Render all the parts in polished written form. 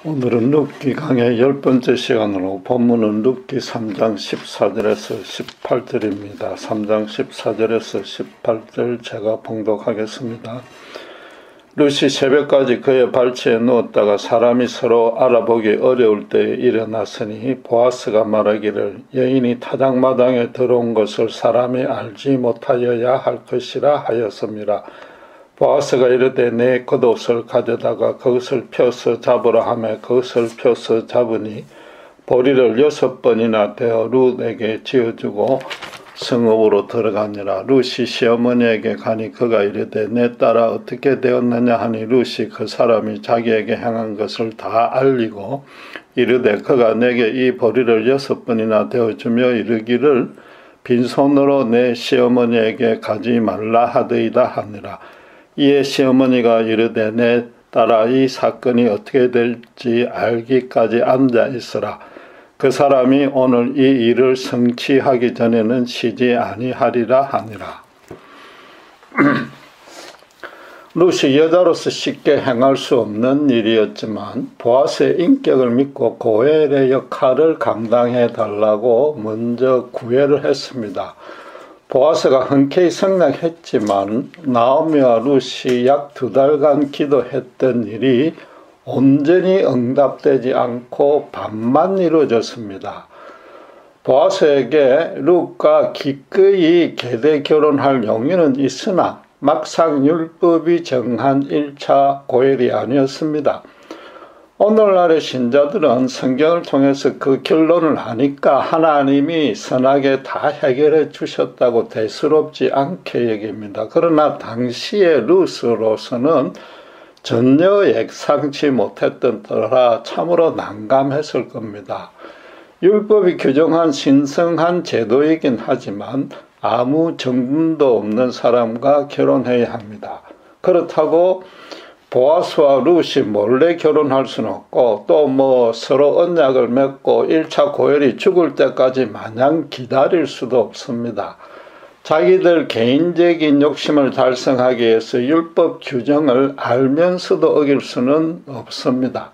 오늘은 룻기 강의 10번째 시간으로 본문은 룻기 3장 14절에서 18절입니다. 3장 14절에서 18절 제가 봉독하겠습니다. 룻이 새벽까지 그의 발치에 누웠다가 사람이 서로 알아보기 어려울 때에 일어났으니 보아스가 말하기를 여인이 타작마당에 들어온 것을 사람이 알지 못하여야 할 것이라 하였습니다. 보아스가 이르되 내 겉옷을 가져다가 그것을 펴서 잡으라 하며 그것을 펴서 잡으니 보리를 6번이나 되어 룻에게 지어주고 성읍으로 들어가니라. 룻이 시어머니에게 가니 그가 이르되 내 딸아 어떻게 되었느냐 하니 룻이 그 사람이 자기에게 행한 것을 다 알리고 이르되 그가 내게 이 보리를 6번이나 되어주며 이르기를 빈손으로 내 시어머니에게 가지 말라 하더이다 하니라. 이에 시어머니가 이르되 내 딸아 이 사건이 어떻게 될지 알기까지 앉아 있으라. 그 사람이 오늘 이 일을 성취하기 전에는 쉬지 아니하리라 하니라. 룻이 여자로서 쉽게 행할 수 없는 일이었지만 보아스의 인격을 믿고 고엘의 역할을 감당해 달라고 먼저 구애를 했습니다. 보아스가 흔쾌히 승낙했지만 나오미와 룻이 약 2달간 기도했던 일이 온전히 응답되지 않고 반만 이루어졌습니다. 보아스에게 룻과 기꺼이 계대 결혼할 용의는 있으나 막상 율법이 정한 1차 고엘이 아니었습니다. 오늘날의 신자들은 성경을 통해서 그 결론을 하니까 하나님이 선하게 다 해결해 주셨다고 대수롭지 않게 여깁니다. 그러나 당시의 룻으로서는 전혀 예상치 못했던 터라 참으로 난감했을 겁니다. 율법이 규정한 신성한 제도이긴 하지만 아무 정분도 없는 사람과 결혼해야 합니다. 그렇다고 보아스와 룻이 몰래 결혼할 수는 없고 또 서로 언약을 맺고 1차 고엘이 죽을 때까지 마냥 기다릴 수도 없습니다. 자기들 개인적인 욕심을 달성하기 위해서 율법 규정을 알면서도 어길 수는 없습니다.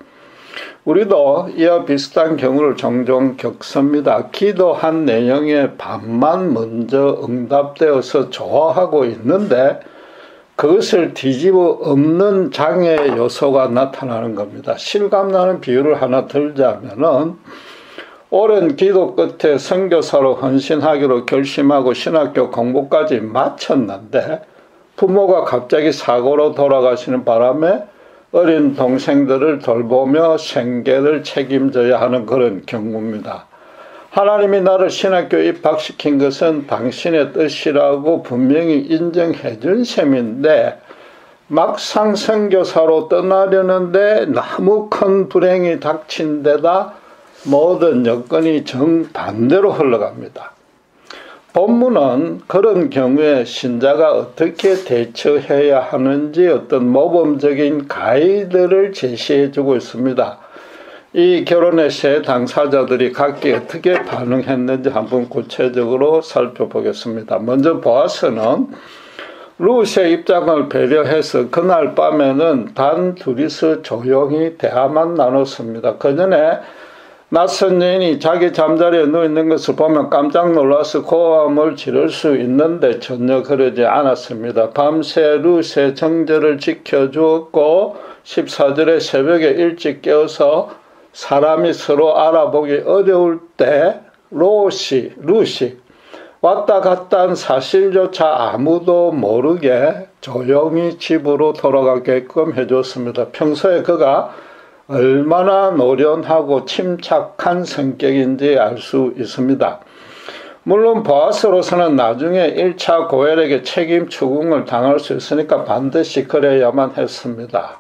우리도 이와 비슷한 경우를 종종 겪습니다. 기도한 내용의 반만 먼저 응답되어서 좋아하고 있는데 그것을 뒤집어 엎는 장애 요소가 나타나는 겁니다. 실감나는 비유를 하나 들자면은 오랜 기도 끝에 선교사로 헌신하기로 결심하고 신학교 공부까지 마쳤는데 부모가 갑자기 사고로 돌아가시는 바람에 어린 동생들을 돌보며 생계를 책임져야 하는 그런 경우입니다. 하나님이 나를 신학교 입학시킨 것은 당신의 뜻이라고 분명히 인정해 준 셈인데 막상 선교사로 떠나려는데 너무 큰 불행이 닥친 데다 모든 여건이 정반대로 흘러갑니다. 본문은 그런 경우에 신자가 어떻게 대처해야 하는지 어떤 모범적인 가이드를 제시해 주고 있습니다. 이 결혼의 세 당사자들이 각기 어떻게 반응했는지 한번 구체적으로 살펴보겠습니다. 먼저 보아스는 룻의 입장을 배려해서 그날 밤에는 단 둘이서 조용히 대화만 나눴습니다. 그 전에 낯선 여인이 자기 잠자리에 누워있는 것을 보면 깜짝 놀라서 고함을 지를 수 있는데 전혀 그러지 않았습니다. 밤새 룻의 정절을 지켜주었고 14절에 새벽에 일찍 깨어서 사람이 서로 알아보기 어려울 때 룻이 왔다 갔다 한 사실조차 아무도 모르게 조용히 집으로 돌아가게끔 해줬습니다. 평소에 그가 얼마나 노련하고 침착한 성격인지 알 수 있습니다. 물론 보아스로서는 나중에 1차 고엘에게 책임 추궁을 당할 수 있으니까 반드시 그래야만 했습니다.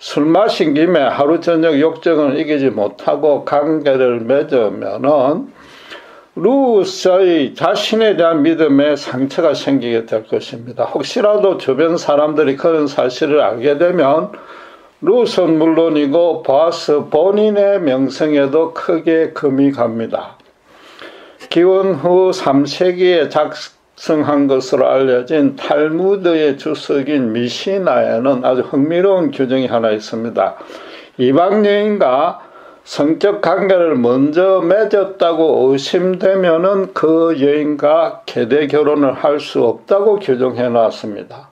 술 마신 김에 하루 저녁 욕정을 이기지 못하고 관계를 맺으면은 룻의 자신에 대한 믿음에 상처가 생기게 될 것입니다. 혹시라도 주변 사람들이 그런 사실을 알게 되면 룻은 물론이고 보아스 본인의 명성에도 크게 금이 갑니다. 기원 후 3세기에 작성한 것으로 알려진 탈무드의 주석인 미시나에는 아주 흥미로운 규정이 하나 있습니다. 이방 여인과 성적 관계를 먼저 맺었다고 의심되면은 그 여인과 계대 결혼을 할 수 없다고 규정해 놨습니다.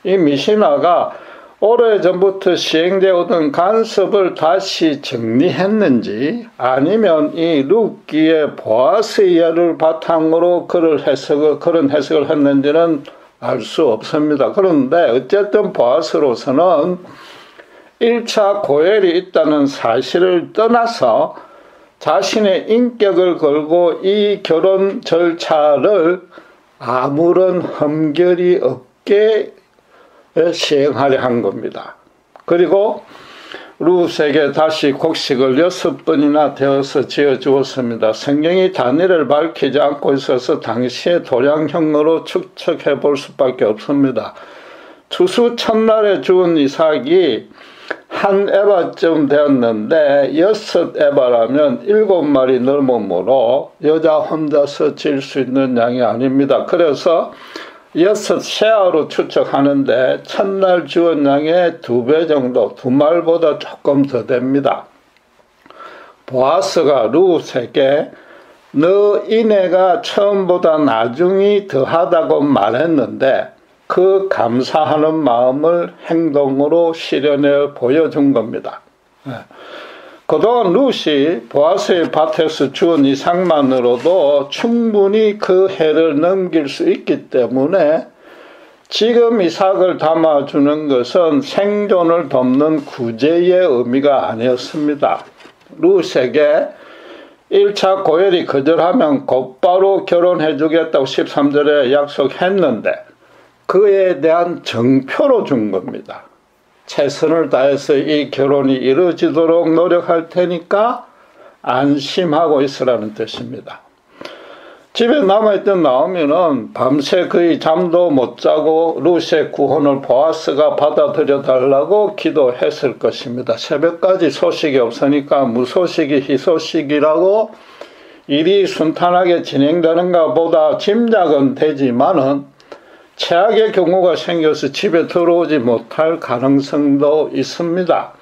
이 미시나가 오래전부터 시행되어 오던 간섭을 다시 정리했는지 아니면 이 룻기의 보아스의 예를 바탕으로 그런 해석을 했는지는 알 수 없습니다. 그런데 어쨌든 보아스로서는 1차 고혈이 있다는 사실을 떠나서 자신의 인격을 걸고 이 결혼 절차를 아무런 흠결이 없게 시행하려 한 겁니다. 그리고 룻에게 다시 곡식을 6번이나 되어서 지어주었습니다. 성경이 단위를 밝히지 않고 있어서 당시의 도량형으로 추측해 볼 수밖에 없습니다. 추수 첫날에 죽은 이삭이 한 에바쯤 되었는데 6에바라면 7마리 넘으므로 여자 혼자서 질 수 있는 양이 아닙니다. 그래서 6세아로 추측하는데 첫날 죽은 양의 2배 정도, 2말보다 조금 더 됩니다. 보아스가 룻에게 너 이내가 처음보다 나중이 더하다고 말했는데 그 감사하는 마음을 행동으로 실현해 보여준 겁니다. 그동안 룻이 보아스의 밭에서 주운 이삭만으로도 충분히 그 해를 넘길 수 있기 때문에 지금 이삭을 담아주는 것은 생존을 돕는 구제의 의미가 아니었습니다. 룻에게 1차 고혈이 거절하면 곧바로 결혼해 주겠다고 13절에 약속했는데 그에 대한 정표로 준 겁니다. 최선을 다해서 이 결혼이 이루어지도록 노력할 테니까 안심하고 있으라는 뜻입니다. 집에 남아있던 나오미는 밤새 거의 잠도 못 자고 룻의 구원을 보아스가 받아들여 달라고 기도했을 것입니다. 새벽까지 소식이 없으니까 무소식이 희소식이라고 일이 순탄하게 진행되는가 보다 짐작은 되지만은 최악의 경우가 생겨서 집에 들어오지 못할 가능성도 있습니다.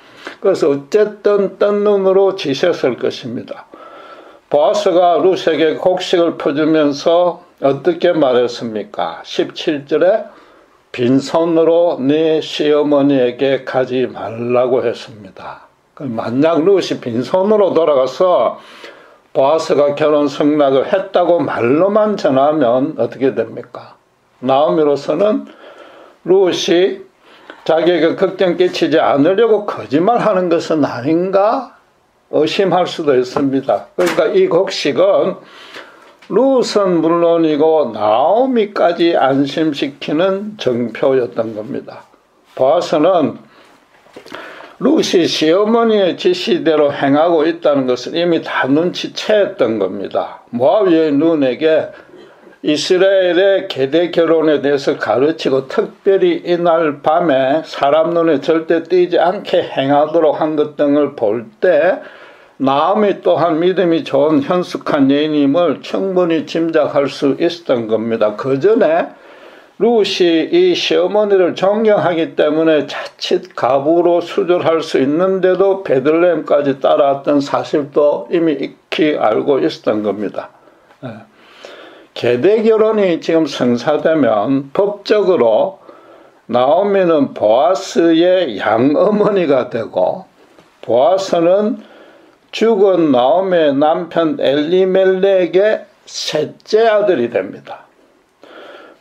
그래서 어쨌든 뜬 눈으로 지셨을 것입니다. 보아스가 룻에게 곡식을 퍼주면서 어떻게 말했습니까? 17절에 빈손으로 네 시어머니에게 가지 말라고 했습니다. 만약 룻이 빈손으로 돌아가서 보아스가 결혼 승낙을 했다고 말로만 전하면 어떻게 됩니까? 나오미로서는 룻이 자기에게 걱정 끼치지 않으려고 거짓말하는 것은 아닌가 의심할 수도 있습니다. 그러니까 이 곡식은 룻은 물론이고 나오미까지 안심시키는 정표였던 겁니다. 보아스는 룻이 시어머니의 지시대로 행하고 있다는 것을 이미 다 눈치챘던 겁니다. 모압의 눈에게 이스라엘의 계대 결혼에 대해서 가르치고 특별히 이날 밤에 사람 눈에 절대 띄지 않게 행하도록 한 것 등을 볼 때 나오미 또한 믿음이 좋은 현숙한 여인임을 충분히 짐작할 수 있었던 겁니다. 그 전에 룻이 이 시어머니를 존경하기 때문에 자칫 가부로 수절할 수 있는데도 베들레헴까지 따라왔던 사실도 이미 익히 알고 있었던 겁니다. 계대 결혼이 지금 성사되면 법적으로 나오미는 보아스의 양어머니가 되고 보아스는 죽은 나오미의 남편 엘리멜렉의 셋째 아들이 됩니다.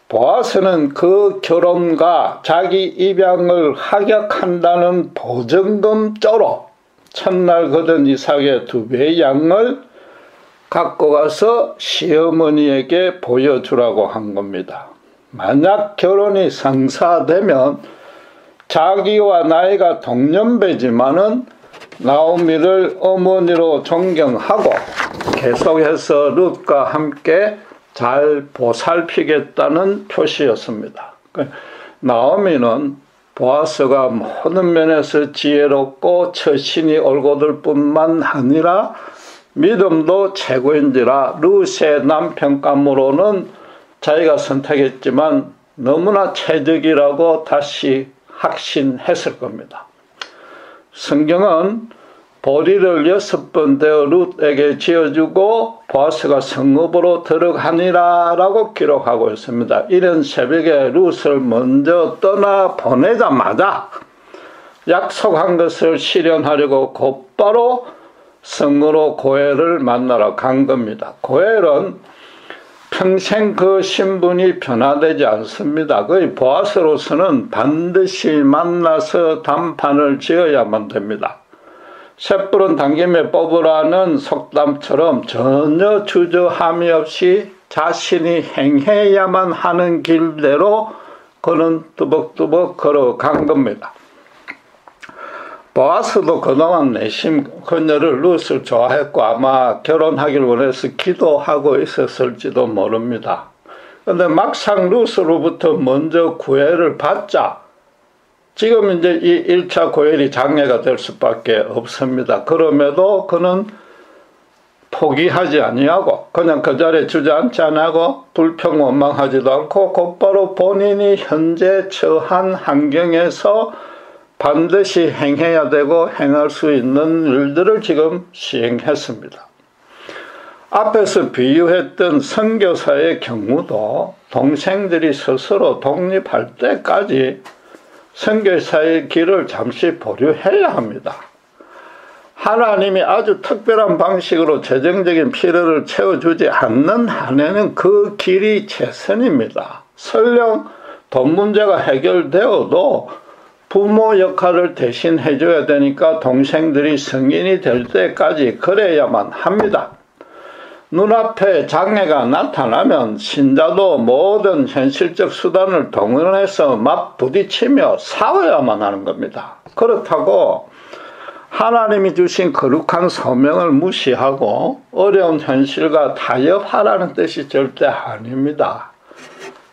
보아스는 그 결혼과 자기 입양을 합격한다는 보증금조로 첫날 거둔 이삭의 2배의 양을 갖고 가서 시어머니에게 보여주라고 한 겁니다. 만약 결혼이 성사되면 자기와 나이가 동년배지만은 나오미를 어머니로 존경하고 계속해서 룻과 함께 잘 보살피겠다는 표시였습니다. 나오미는 보아스가 모든 면에서 지혜롭고 처신이 올곧을 뿐만 아니라 믿음도 최고인지라 룻의 남편감으로는 자기가 선택했지만 너무나 최적이라고 다시 확신했을 겁니다. 성경은 보리를 6번 되어 룻에게 지어주고 보아스가 성읍으로 들어가니라 라고 기록하고 있습니다. 이른 새벽에 룻을 먼저 떠나 보내자마자 약속한 것을 실현하려고 곧바로 성으로 고엘을 만나러 간 겁니다. 고엘은 평생 그 신분이 변화되지 않습니다. 거의 보아스로서는 반드시 만나서 단판을 지어야만 됩니다. 쇳불은 당김에 뽑으라는 속담처럼 전혀 주저함이 없이 자신이 행해야만 하는 길대로 그는 뚜벅뚜벅 걸어간 겁니다. 보아스도 그동안 내심 그녀를 룻을 좋아했고 아마 결혼하길 원해서 기도하고 있었을지도 모릅니다. 그런데 막상 룻으로부터 먼저 구애를 받자 지금 이제 이 1차 고엘이 장애가 될 수밖에 없습니다. 그럼에도 그는 포기하지 아니하고 그냥 그 자리에 주저앉지 않고 불평원망하지도 않고 곧바로 본인이 현재 처한 환경에서 반드시 행해야 되고 행할 수 있는 일들을 지금 시행했습니다. 앞에서 비유했던 선교사의 경우도 동생들이 스스로 독립할 때까지 선교사의 길을 잠시 보류해야 합니다. 하나님이 아주 특별한 방식으로 재정적인 필요를 채워주지 않는 한에는 그 길이 최선입니다. 설령 돈 문제가 해결되어도 부모 역할을 대신 해줘야 되니까 동생들이 성인이 될 때까지 그래야만 합니다. 눈앞에 장애가 나타나면 신자도 모든 현실적 수단을 동원해서 막 부딪히며 싸워야만 하는 겁니다. 그렇다고 하나님이 주신 거룩한 소명을 무시하고 어려운 현실과 타협하라는 뜻이 절대 아닙니다.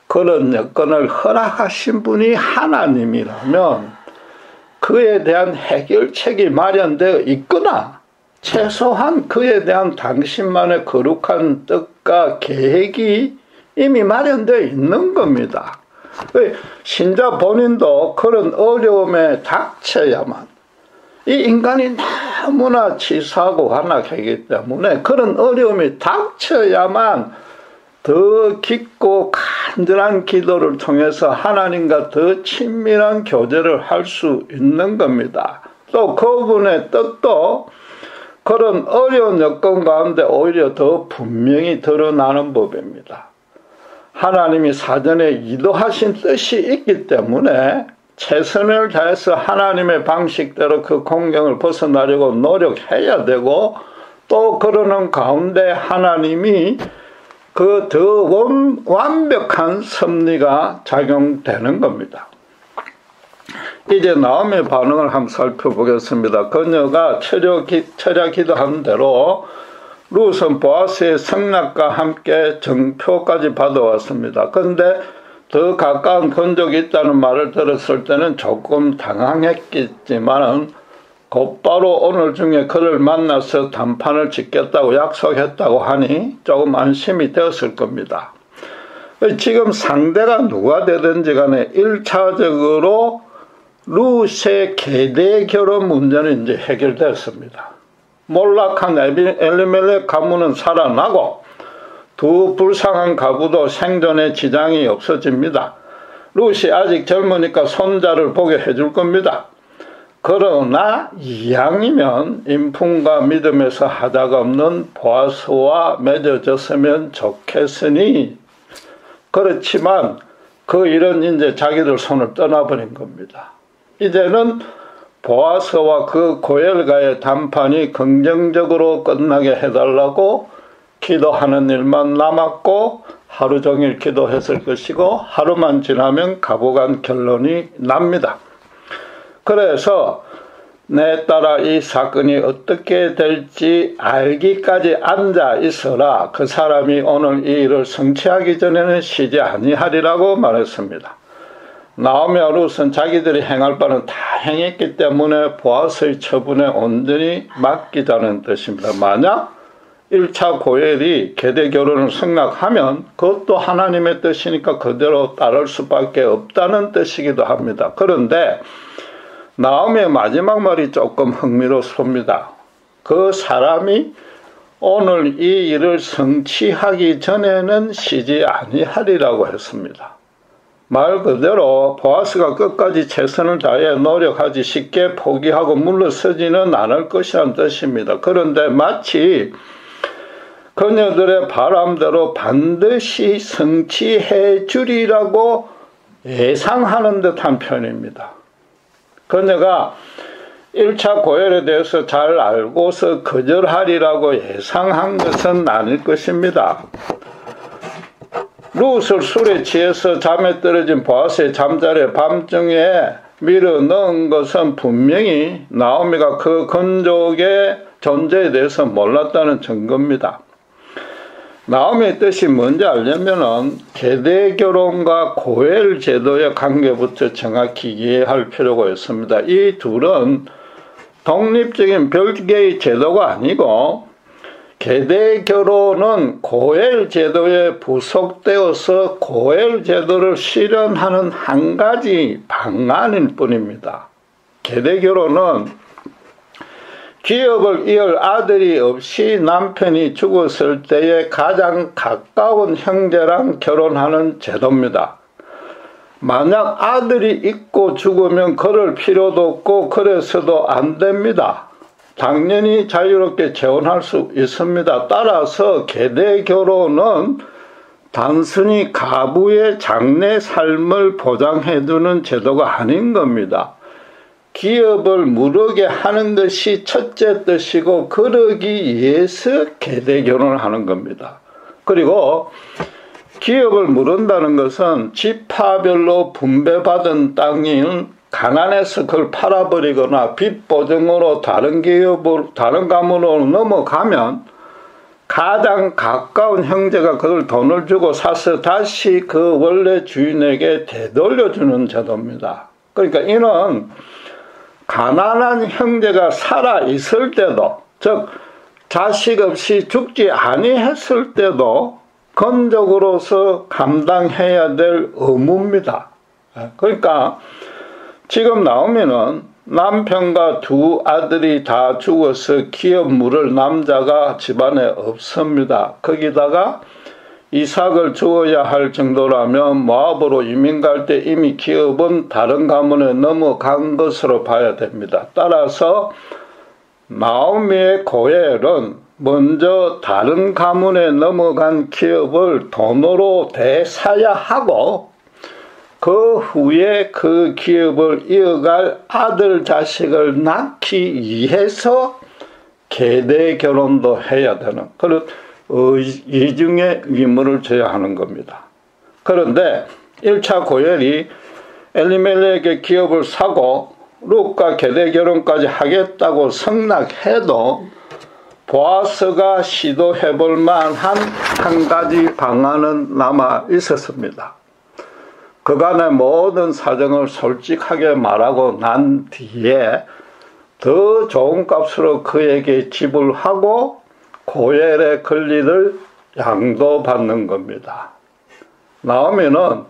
그런 여건을 허락하신 분이 하나님이라면 그에 대한 해결책이 마련되어 있거나 최소한 그에 대한 당신만의 거룩한 뜻과 계획이 이미 마련되어 있는 겁니다. 신자 본인도 그런 어려움에 닥쳐야만, 이 인간이 너무나 치사하고 완악하기 때문에 그런 어려움이 닥쳐야만 더 깊고 간절한 기도를 통해서 하나님과 더 친밀한 교제를 할 수 있는 겁니다. 또 그분의 뜻도 그런 어려운 여건 가운데 오히려 더 분명히 드러나는 법입니다. 하나님이 사전에 이도하신 뜻이 있기 때문에 최선을 다해서 하나님의 방식대로 그 공경을 벗어나려고 노력해야 되고, 또 그러는 가운데 하나님이 그 더 완벽한 섭리가 작용되는 겁니다. 이제 나오미의 반응을 한번 살펴보겠습니다. 그녀가 철야 기도한 대로 룻은 보아스의 성낙과 함께 정표까지 받아왔습니다. 그런데 더 가까운 건족이 있다는 말을 들었을 때는 조금 당황했겠지만 곧바로 오늘 중에 그를 만나서 단판을 짓겠다고 약속했다고 하니 조금 안심이 되었을 겁니다. 지금 상대가 누가 되든지 간에 1차적으로 룻의 계대 결혼 문제는 이제 해결됐습니다. 몰락한 엘리멜렉 가문은 살아나고 두 불쌍한 가부도 생존에 지장이 없어집니다. 룻이 아직 젊으니까 손자를 보게 해줄 겁니다. 그러나 이왕이면 인품과 믿음에서 하자가 없는 보아스와 맺어졌으면 좋겠으니, 그렇지만 그 일은 이제 자기들 손을 떠나버린 겁니다. 이제는 보아스와 그 고엘과의談판이 긍정적으로 끝나게 해달라고 기도하는 일만 남았고, 하루 종일 기도했을 것이고 하루만 지나면 가보간 결론이 납니다. 그래서 내 딸아, 이 사건이 어떻게 될지 알기까지 앉아 있어라. 그 사람이 오늘 이 일을 성취하기 전에는 쉬지 아니하리라고 말했습니다. 나오미와 룻은 자기들이 행할 바는 다 행했기 때문에 보아스의 처분에 온전히 맡기자는 뜻입니다. 만약 1차 고엘이 계대 결혼을 승낙하면 그것도 하나님의 뜻이니까 그대로 따를 수밖에 없다는 뜻이기도 합니다. 그런데 나오미의 마지막 말이 조금 흥미롭습니다. 그 사람이 오늘 이 일을 성취하기 전에는 쉬지 아니하리라고 했습니다. 말 그대로 보아스가 끝까지 최선을 다해 노력하지 쉽게 포기하고 물러서지는 않을 것이라는 뜻입니다. 그런데 마치 그녀들의 바람대로 반드시 성취해 주리라고 예상하는 듯한 표현입니다. 그녀가 1차 고열에 대해서 잘 알고서 거절하리라고 예상한 것은 아닐 것입니다. 룻을 술에 취해서 잠에 떨어진 보아스의 잠자리에 밤중에 밀어 넣은 것은 분명히 나오미가 그 건족의 존재에 대해서 몰랐다는 증거입니다. 나오미의 뜻이 뭔지 알려면은 계대 결혼과 고엘 제도의 관계부터 정확히 이해할 필요가 있습니다. 이 둘은 독립적인 별개의 제도가 아니고 계대 결혼은 고엘 제도에 부속되어서 고엘 제도를 실현하는 한 가지 방안일 뿐입니다. 계대 결혼은 기업을 이을 아들이 없이 남편이 죽었을 때에 가장 가까운 형제랑 결혼하는 제도입니다. 만약 아들이 있고 죽으면 그럴 필요도 없고 그래서도 안 됩니다. 당연히 자유롭게 재혼할 수 있습니다. 따라서 계대 결혼은 단순히 가부의 장래 삶을 보장해두는 제도가 아닌 겁니다. 기업을 무르게 하는 것이 첫째 뜻이고 그러기 위해서 계대 결혼을 하는 겁니다. 그리고 기업을 무른다는 것은 지파별로 분배받은 땅이 가난해서 그걸 팔아버리거나 빚 보증으로 다른 가문으로 넘어가면 가장 가까운 형제가 그걸 돈을 주고 사서 다시 그 원래 주인에게 되돌려주는 제도입니다. 그러니까 이는 가난한 형제가 살아 있을 때도, 즉 자식 없이 죽지 아니했을 때도 건족으로서 감당해야 될 의무입니다. 그러니까 지금 나오면은 남편과 두 아들이 다 죽어서 기업 물을 남자가 집안에 없습니다. 거기다가 이삭을 주어야 할 정도라면 모압으로 이민 갈 때 이미 기업은 다른 가문에 넘어간 것으로 봐야 됩니다. 따라서 나오미의 고엘은 먼저 다른 가문에 넘어간 기업을 돈으로 되사야 하고 그 후에 그 기업을 이어갈 아들 자식을 낳기 위해서 계대 결혼도 해야 되는 그런 이중의 의무를 져야 하는 겁니다. 그런데 1차 고엘이 엘리멜렉의 기업을 사고 룻과 계대 결혼까지 하겠다고 승낙해도 보아스가 시도해볼 만한 한 가지 방안은 남아 있었습니다. 그간의 모든 사정을 솔직하게 말하고 난 뒤에 더 좋은 값으로 그에게 지불하고 고엘의 권리를 양도받는 겁니다. 나오미는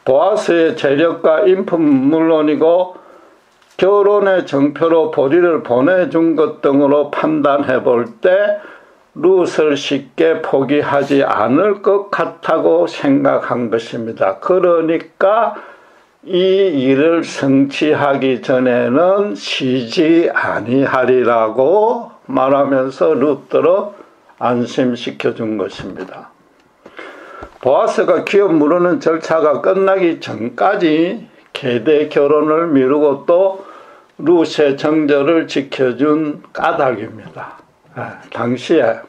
보아스의 재력과 인품 물론이고 결혼의 정표로 보리를 보내준 것 등으로 판단해 볼 때 룻을 쉽게 포기하지 않을 것 같다고 생각한 것입니다. 그러니까 이 일을 성취하기 전에는 쉬지 아니하리라고 말하면서 룻들을 안심시켜 준 것입니다. 보아스가 기업 무르는 절차가 끝나기 전까지 계대 결혼을 미루고 또 룻의 정절을 지켜준 까닭입니다. 당시에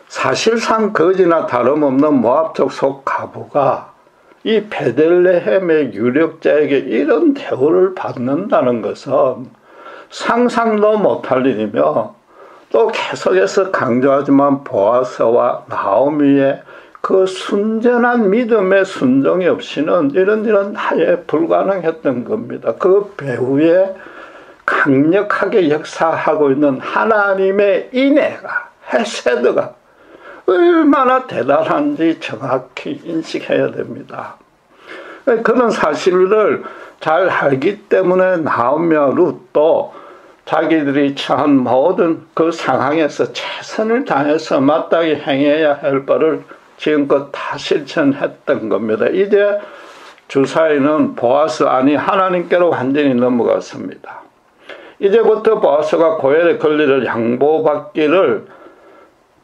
사실상 거지나 다름없는 모압족 속가부가 이 베들레헴의 유력자에게 이런 대우를 받는다는 것은 상상도 못할 일이며 또 계속해서 강조하지만 보아스와 나오미의 그 순전한 믿음의 순종이 없이는 이런 일은 아예 불가능했던 겁니다. 그 배후에 강력하게 역사하고 있는 하나님의 인애가, 헤세드가 얼마나 대단한지 정확히 인식해야 됩니다. 그런 사실을 잘 알기 때문에 나오며 룻도 자기들이 처한 모든 그 상황에서 최선을 다해서 마땅히 행해야 할 바를 지금껏 다 실천했던 겁니다. 이제 주사위는 보아스 아니 하나님께로 완전히 넘어갔습니다. 이제부터 보아스가 고엘의 권리를 양보받기를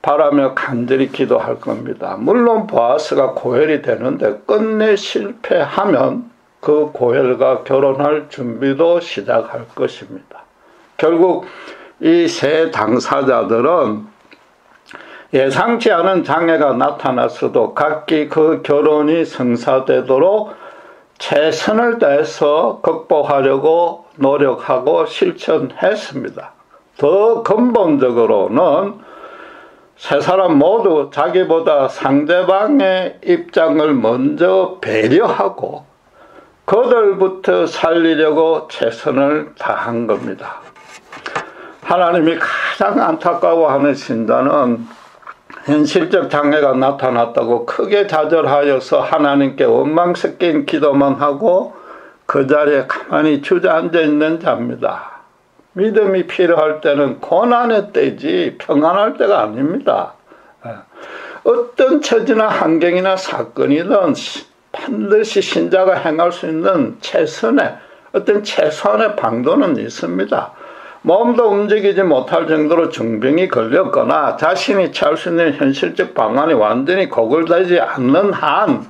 바라며 간절히 기도할 겁니다. 물론 보아스가 고엘이 되는데 끝내 실패하면 그 고엘과 결혼할 준비도 시작할 것입니다. 결국 이 세 당사자들은 예상치 않은 장애가 나타났어도 각기 그 결혼이 성사되도록 최선을 다해서 극복하려고 노력하고 실천했습니다. 더 근본적으로는 세 사람 모두 자기보다 상대방의 입장을 먼저 배려하고 그들부터 살리려고 최선을 다한 겁니다. 하나님이 가장 안타까워하는 신자는 현실적 장애가 나타났다고 크게 좌절하여서 하나님께 원망 섞인 기도만 하고 그 자리에 가만히 주저앉아 있는 자입니다. 믿음이 필요할 때는 고난의 때지 평안할 때가 아닙니다. 어떤 처지나 환경이나 사건이든 반드시 신자가 행할 수 있는 최선의 어떤 최소한의 방도는 있습니다. 몸도 움직이지 못할 정도로 중병이 걸렸거나 자신이 취할 수 있는 현실적 방안이 완전히 고갈되지 않는 한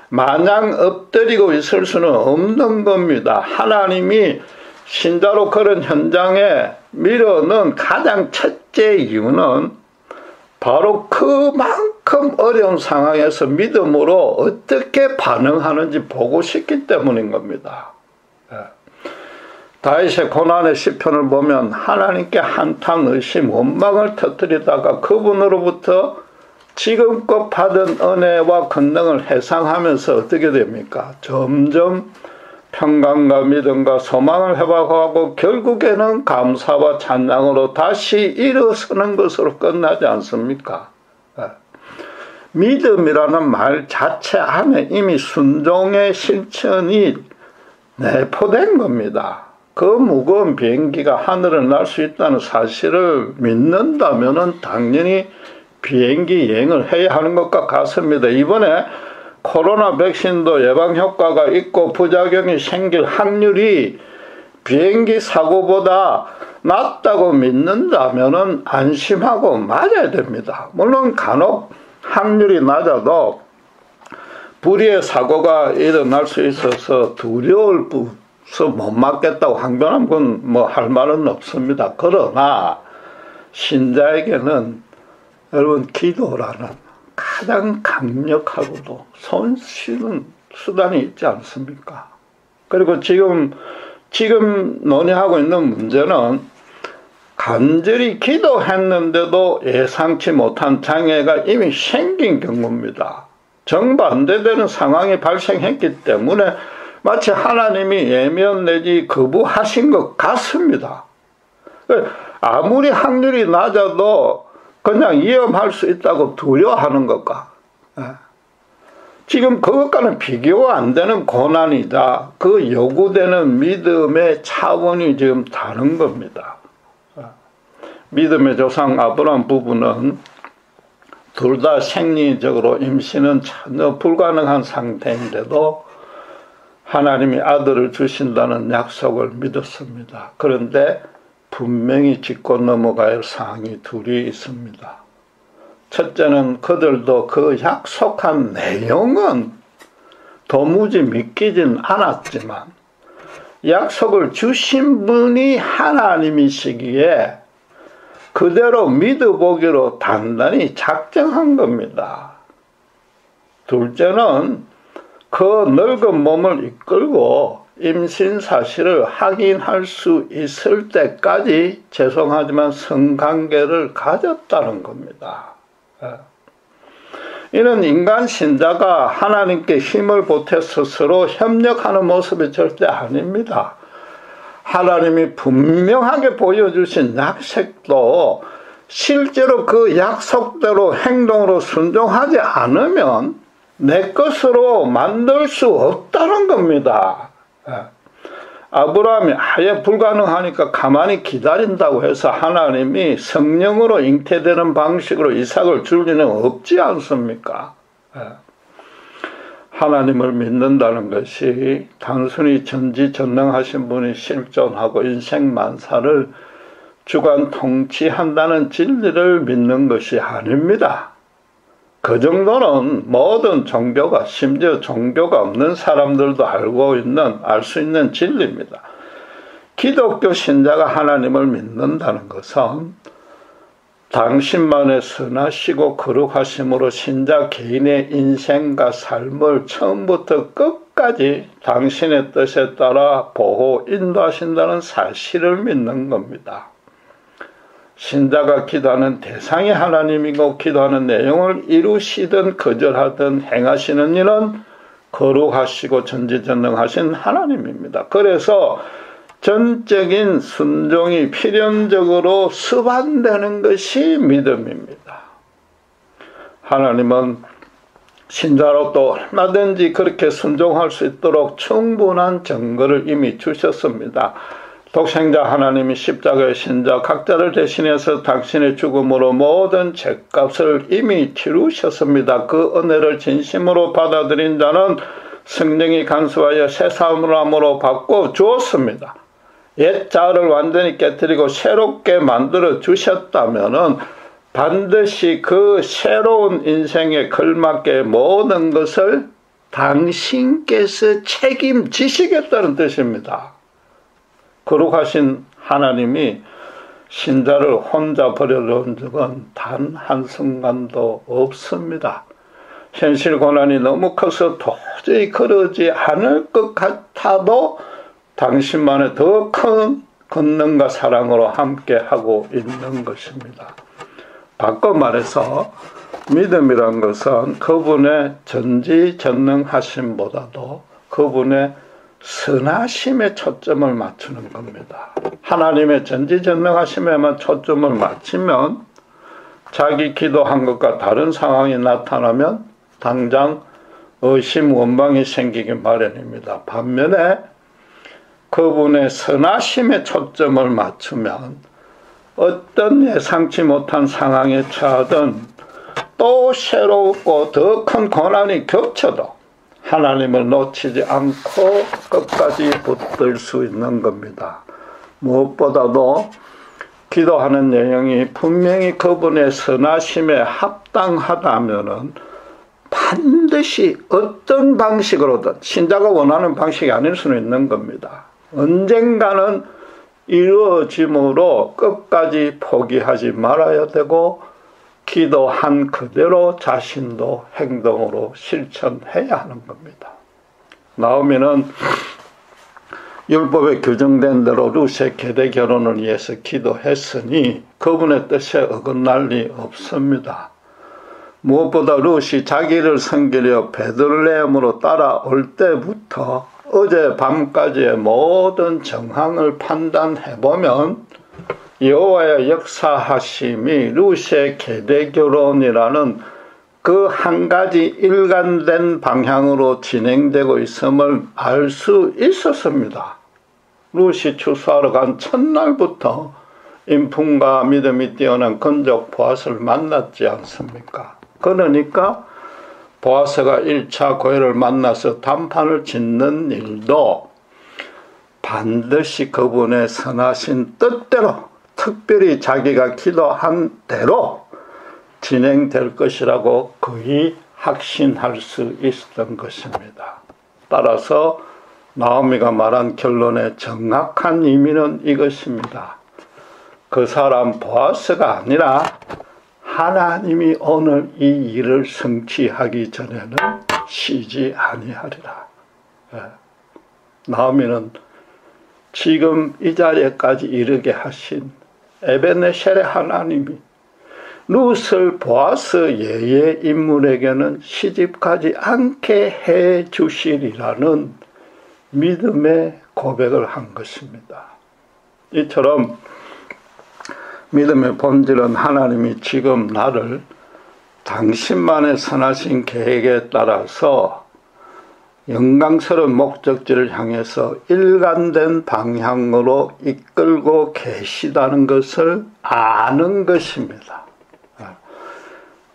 마냥 엎드리고 있을 수는 없는 겁니다. 하나님이 신자로 그런 현장에 밀어넣은 가장 첫째 이유는 바로 그만큼 어려운 상황에서 믿음으로 어떻게 반응하는지 보고 싶기 때문인 겁니다. 다윗의 고난의 시편을 보면 하나님께 한탄, 의심, 원망을 터뜨리다가 그분으로부터 지금껏 받은 은혜와 권능을 회상하면서 어떻게 됩니까? 점점 평강과 믿음과 소망을 회복하고 결국에는 감사와 찬양으로 다시 일어서는 것으로 끝나지 않습니까? 믿음이라는 말 자체 안에 이미 순종의 실천이 내포된 겁니다. 그 무거운 비행기가 하늘을 날 수 있다는 사실을 믿는다면 당연히 비행기 여행을 해야 하는 것과 같습니다. 이번에 코로나 백신도 예방 효과가 있고 부작용이 생길 확률이 비행기 사고보다 낮다고 믿는다면 안심하고 맞아야 됩니다. 물론 간혹 확률이 낮아도 불의의 사고가 일어날 수 있어서 두려울 뿐서 못 맞겠다고 항변하면 그건 뭐 할 말은 없습니다. 그러나 신자에게는 여러분 기도라는 가장 강력하고도 손쉬는 수단이 있지 않습니까? 그리고 지금 논의하고 있는 문제는 간절히 기도했는데도 예상치 못한 장애가 이미 생긴 경우입니다. 정반대되는 상황이 발생했기 때문에 마치 하나님이 예면 내지 거부하신 것 같습니다. 아무리 확률이 낮아도 그냥 위험할 수 있다고 두려워하는 것과 지금 그것과는 비교가 안 되는 고난이다. 그 요구되는 믿음의 차원이 지금 다른 겁니다. 믿음의 조상 아브라함 부부는 둘 다 생리적으로 임신은 전혀 불가능한 상태인데도 하나님이 아들을 주신다는 약속을 믿었습니다. 그런데 분명히 짚고 넘어가야 할 사항이 둘이 있습니다. 첫째는 그들도 그 약속한 내용은 도무지 믿기진 않았지만 약속을 주신 분이 하나님이시기에 그대로 믿어보기로 단단히 작정한 겁니다. 둘째는 그 늙은 몸을 이끌고 임신 사실을 확인할 수 있을 때까지 죄송하지만 성관계를 가졌다는 겁니다. 이는 인간 신자가 하나님께 힘을 보태서 서로 협력하는 모습이 절대 아닙니다. 하나님이 분명하게 보여주신 약속도 실제로 그 약속대로 행동으로 순종하지 않으면 내 것으로 만들 수 없다는 겁니다. 아브라함이 아예 불가능하니까 가만히 기다린다고 해서 하나님이 성령으로 잉태되는 방식으로 이삭을 줄 리는 없지 않습니까? 하나님을 믿는다는 것이 단순히 전지전능하신 분이 실존하고 인생 만사를 주관 통치한다는 진리를 믿는 것이 아닙니다. 그 정도는 모든 종교가, 심지어 종교가 없는 사람들도 알 수 있는 진리입니다. 기독교 신자가 하나님을 믿는다는 것은 당신만의 선하시고 거룩하심으로 신자 개인의 인생과 삶을 처음부터 끝까지 당신의 뜻에 따라 보호, 인도하신다는 사실을 믿는 겁니다. 신자가 기도하는 대상이 하나님이고 기도하는 내용을 이루시든 거절하든 행하시는 일은 거룩하시고 전지전능하신 하나님입니다. 그래서 전적인 순종이 필연적으로 수반되는 것이 믿음입니다. 하나님은 신자로도 얼마든지 그렇게 순종할 수 있도록 충분한 증거를 이미 주셨습니다. 독생자 하나님이 십자가의 신자 각자를 대신해서 당신의 죽음으로 모든 죄값을 이미 치르셨습니다. 그 은혜를 진심으로 받아들인 자는 성령이 간수하여 새 사람으로 바꿔 주었습니다. 옛 자를 완전히 깨뜨리고 새롭게 만들어 주셨다면은 반드시 그 새로운 인생에 걸맞게 모든 것을 당신께서 책임지시겠다는 뜻입니다. 거룩하신 하나님이 신자를 혼자 버려놓은 적은 단 한순간도 없습니다. 현실 고난이 너무 커서 도저히 그러지 않을 것 같아도 당신만의 더 큰 권능과 사랑으로 함께하고 있는 것입니다. 바꿔 말해서 믿음이란 것은 그분의 전지전능하심보다도 그분의 선하심에 초점을 맞추는 겁니다. 하나님의 전지전능하심에만 초점을 맞추면 자기 기도한 것과 다른 상황이 나타나면 당장 의심 원망이 생기기 마련입니다. 반면에 그분의 선하심에 초점을 맞추면 어떤 예상치 못한 상황에 처하든 또 새롭고 더 큰 고난이 겹쳐도 하나님을 놓치지 않고 끝까지 붙들 수 있는 겁니다. 무엇보다도 기도하는 내용이 분명히 그분의 선하심에 합당하다면은 반드시 어떤 방식으로든 신자가 원하는 방식이 아닐 수는 있는 겁니다. 언젠가는 이루어짐으로 끝까지 포기하지 말아야 되고 기도한 그대로 자신도 행동으로 실천해야 하는 겁니다. 나오미는 율법에 규정된 대로 룻의 계대 결혼을 위해서 기도했으니 그분의 뜻에 어긋날 리 없습니다. 무엇보다 룻이 자기를 섬기려 베들레헴으로 따라올 때부터 어젯밤까지의 모든 정황을 판단해보면 여호와의 역사하심이 룻의 계대결혼이라는 그 한 가지 일관된 방향으로 진행되고 있음을 알 수 있었습니다. 룻이 추수하러 간 첫날부터 인품과 믿음이 뛰어난 건족 보아스를 만났지 않습니까? 그러니까 보아스가 1차 고엘을 만나서 단판을 짓는 일도 반드시 그분의 선하신 뜻대로 특별히 자기가 기도한 대로 진행될 것이라고 거의 확신할 수 있었던 것입니다. 따라서 나오미가 말한 결론의 정확한 의미는 이것입니다. 그 사람 보아스가 아니라 하나님이 오늘 이 일을 성취하기 전에는 쉬지 아니하리라. 나오미는 지금 이 자리에까지 이르게 하신 에베네셀의 하나님이 룻을 보아스 예의 인물에게는 시집가지 않게 해 주시리라는 믿음의 고백을 한 것입니다. 이처럼 믿음의 본질은 하나님이 지금 나를 당신만의 선하신 계획에 따라서 영광스러운 목적지를 향해서 일관된 방향으로 이끌고 계시다는 것을 아는 것입니다.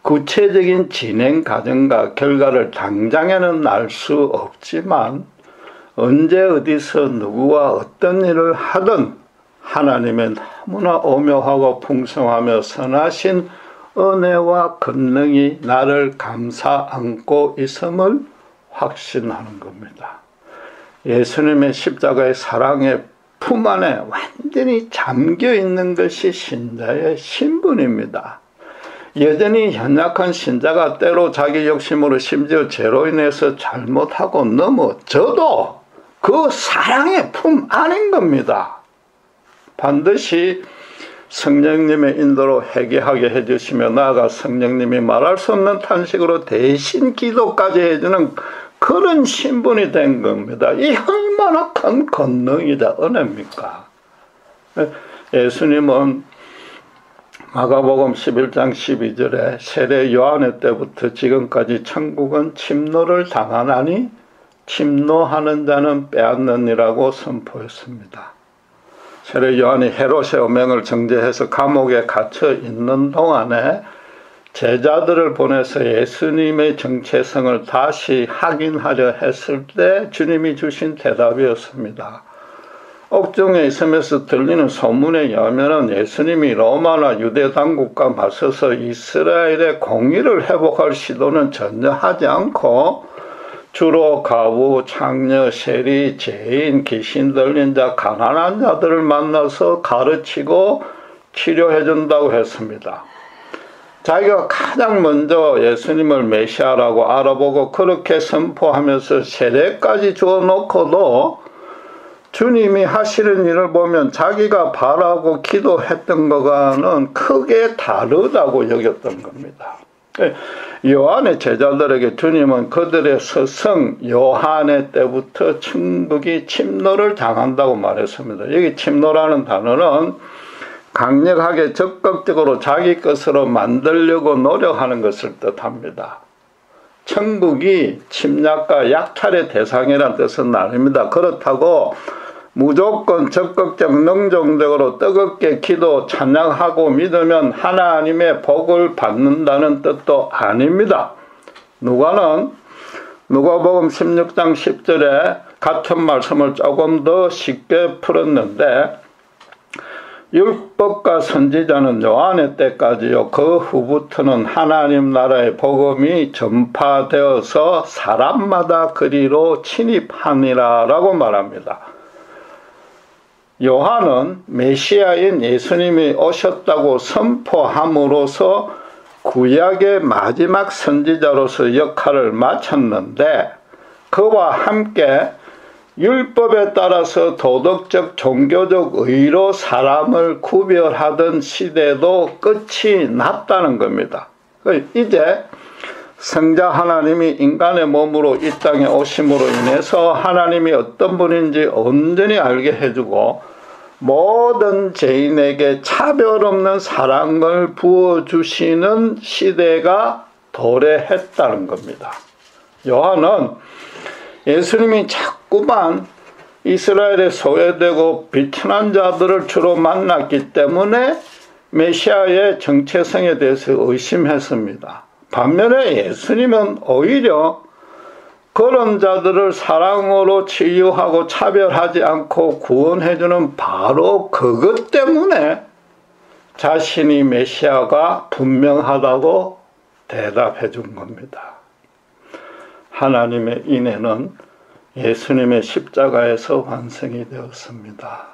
구체적인 진행 과정과 결과를 당장에는 알 수 없지만 언제 어디서 누구와 어떤 일을 하든 하나님의 너무나 오묘하고 풍성하며 선하신 은혜와 권능이 나를 감싸 안고 있음을 확신하는 겁니다. 예수님의 십자가의 사랑의 품 안에 완전히 잠겨 있는 것이 신자의 신분입니다. 여전히 연약한 신자가 때로 자기 욕심으로 심지어 죄로 인해서 잘못하고 넘어져도 그 사랑의 품 안인 겁니다. 반드시 성령님의 인도로 회개하게 해주시며 나아가 성령님이 말할 수 없는 탄식으로 대신 기도까지 해주는 그런 신분이 된 겁니다. 이 얼마나 큰 권능이자 은혜입니까? 예수님은 마가복음 11장 12절에 세례 요한의 때부터 지금까지 천국은 침노를 당하나니 침노하는 자는 빼앗느니라고 선포했습니다. 세례 요한이 헤롯의 어명을 정죄해서 감옥에 갇혀 있는 동안에 제자들을 보내서 예수님의 정체성을 다시 확인하려 했을 때 주님이 주신 대답이었습니다. 옥중에 있으면서 들리는 소문에 의하면 예수님이 로마나 유대 당국과 맞서서 이스라엘의 공의를 회복할 시도는 전혀 하지 않고 주로 가부, 창녀, 세리, 죄인, 귀신 들린 자, 가난한 자들을 만나서 가르치고 치료해 준다고 했습니다. 자기가 가장 먼저 예수님을 메시아라고 알아보고 그렇게 선포하면서 세례까지 주어놓고도 주님이 하시는 일을 보면 자기가 바라고 기도했던 것과는 크게 다르다고 여겼던 겁니다. 요한의 제자들에게 주님은 그들의 스승 요한의 때부터 천국이 침노를 당한다고 말했습니다. 여기 침노라는 단어는 강력하게 적극적으로 자기 것으로 만들려고 노력하는 것을 뜻합니다. 천국이 침략과 약탈의 대상이라는 뜻은 아닙니다. 그렇다고 무조건 적극적 능동적으로 뜨겁게 기도 찬양하고 믿으면 하나님의 복을 받는다는 뜻도 아닙니다. 누가복음 16장 10절에 같은 말씀을 조금 더 쉽게 풀었는데 율법과 선지자는 요한의 때까지요. 그 후부터는 하나님 나라의 복음이 전파되어서 사람마다 그리로 침입하니라 라고 말합니다. 요한은 메시아인 예수님이 오셨다고 선포함으로써 구약의 마지막 선지자로서 역할을 마쳤는데 그와 함께 율법에 따라서 도덕적 종교적 의로 사람을 구별하던 시대도 끝이 났다는 겁니다. 이제 성자 하나님이 인간의 몸으로 이 땅에 오심으로 인해서 하나님이 어떤 분인지 온전히 알게 해주고 모든 죄인에게 차별 없는 사랑을 부어주시는 시대가 도래했다는 겁니다. 요한은 예수님이 자꾸만 이스라엘에 소외되고 비천한 자들을 주로 만났기 때문에 메시아의 정체성에 대해서 의심했습니다. 반면에 예수님은 오히려 그런 자들을 사랑으로 치유하고 차별하지 않고 구원해주는 바로 그것 때문에 자신이 메시아가 분명하다고 대답해 준 겁니다. 하나님의 인애는 예수님의 십자가에서 완성이 되었습니다.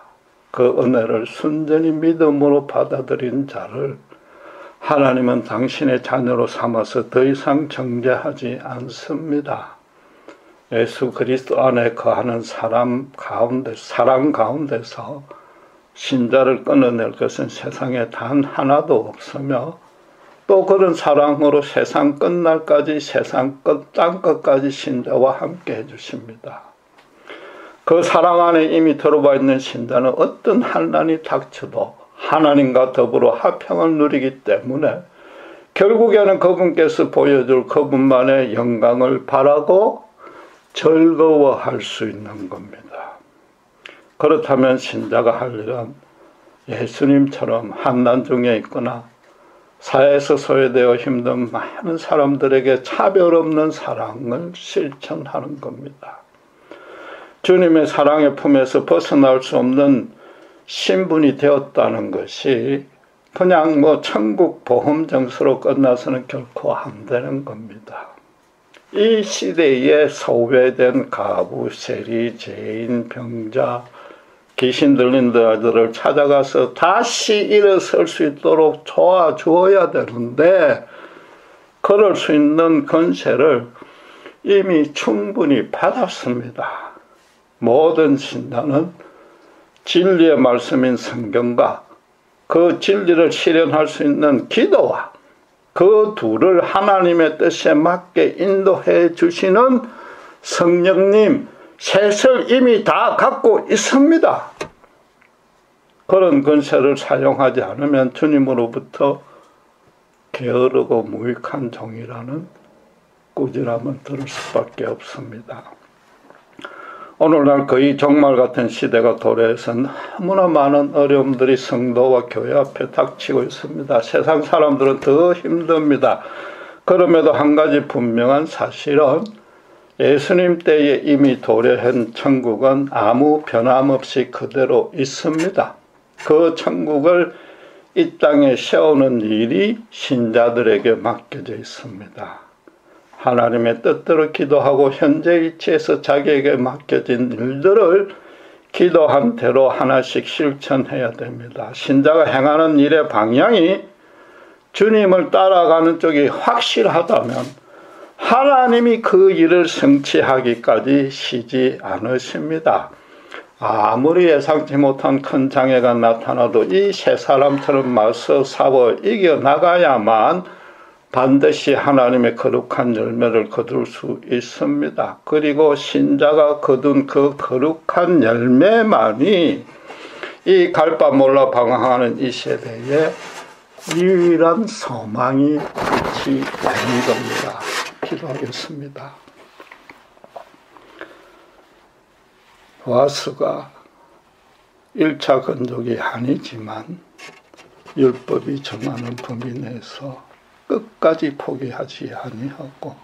그 은혜를 순전히 믿음으로 받아들인 자를 하나님은 당신의 자녀로 삼아서 더 이상 정죄하지 않습니다. 예수 그리스도 안에 거하는 사랑 가운데서 신자를 끊어낼 것은 세상에 단 하나도 없으며 또 그런 사랑으로 세상 끝날까지 세상 땅끝까지 신자와 함께 해주십니다. 그 사랑 안에 이미 들어와 있는 신자는 어떤 환난이 닥쳐도 하나님과 더불어 화평을 누리기 때문에 결국에는 그분께서 보여줄 그분만의 영광을 바라고 즐거워할 수 있는 겁니다. 그렇다면 신자가 할 일은 예수님처럼 환난 중에 있거나 사회에서 소외되어 힘든 많은 사람들에게 차별 없는 사랑을 실천하는 겁니다. 주님의 사랑의 품에서 벗어날 수 없는 신분이 되었다는 것이 그냥 천국 보험정서로 끝나서는 결코 안 되는 겁니다. 이 시대에 소외된 가부, 세리, 죄인, 병자, 귀신 들린 자들을 찾아가서 다시 일어설 수 있도록 도와주어야 되는데 그럴 수 있는 권세를 이미 충분히 받았습니다. 모든 신자는 진리의 말씀인 성경과 그 진리를 실현할 수 있는 기도와 그 둘을 하나님의 뜻에 맞게 인도해 주시는 성령님 셋을 이미 다 갖고 있습니다. 그런 권세를 사용하지 않으면 주님으로부터 게으르고 무익한 종이라는 꾸지람을 들을 수밖에 없습니다. 오늘날 거의 종말 같은 시대가 도래해서 너무나 많은 어려움들이 성도와 교회 앞에 닥치고 있습니다. 세상 사람들은 더 힘듭니다. 그럼에도 한 가지 분명한 사실은 예수님 때에 이미 도래한 천국은 아무 변함없이 그대로 있습니다. 그 천국을 이 땅에 세우는 일이 신자들에게 맡겨져 있습니다. 하나님의 뜻대로 기도하고 현재 위치에서 자기에게 맡겨진 일들을 기도한 대로 하나씩 실천해야 됩니다. 신자가 행하는 일의 방향이 주님을 따라가는 쪽이 확실하다면 하나님이 그 일을 성취하기까지 쉬지 않으십니다. 아무리 예상치 못한 큰 장애가 나타나도 이 세 사람처럼 맞서 싸워 이겨나가야만 반드시 하나님의 거룩한 열매를 거둘 수 있습니다. 그리고 신자가 거둔 그 거룩한 열매만이 이 갈바몰라 방황하는 이 세대에 유일한 소망이 빛이 되는 겁니다. 기도하겠습니다. 보아스가 1차 건족이 아니지만 율법이 정하는 범위 내에서 끝까지 포기하지 아니하고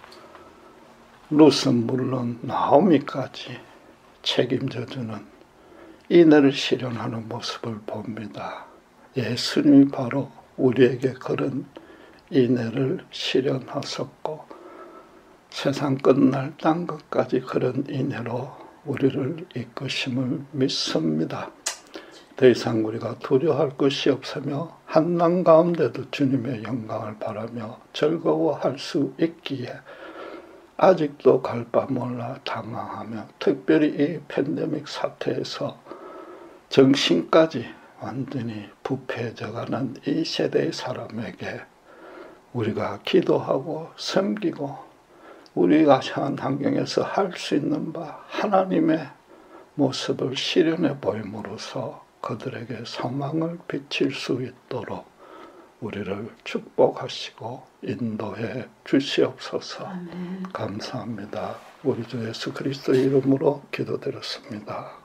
룻은 물론 나오미까지 책임져주는 인애를 실현하는 모습을 봅니다. 예수님이 바로 우리에게 그런 인애를 실현하셨고 세상 끝날 딴 것까지 그런 인애로 우리를 이끄심을 믿습니다. 더 이상 우리가 두려워할 것이 없으며 한난 가운데도 주님의 영광을 바라며 즐거워할 수 있기에 아직도 갈바몰라 당황하며 특별히 이 팬데믹 사태에서 정신까지 완전히 부패해져가는 이 세대의 사람에게 우리가 기도하고 섬기고 우리가 처한 환경에서 할 수 있는 바 하나님의 모습을 실현해 보임으로써 그들에게 소망을 비칠 수 있도록 우리를 축복하시고 인도해 주시옵소서. 아멘. 감사합니다. 우리 주 예수 그리스도의 이름으로 기도드렸습니다.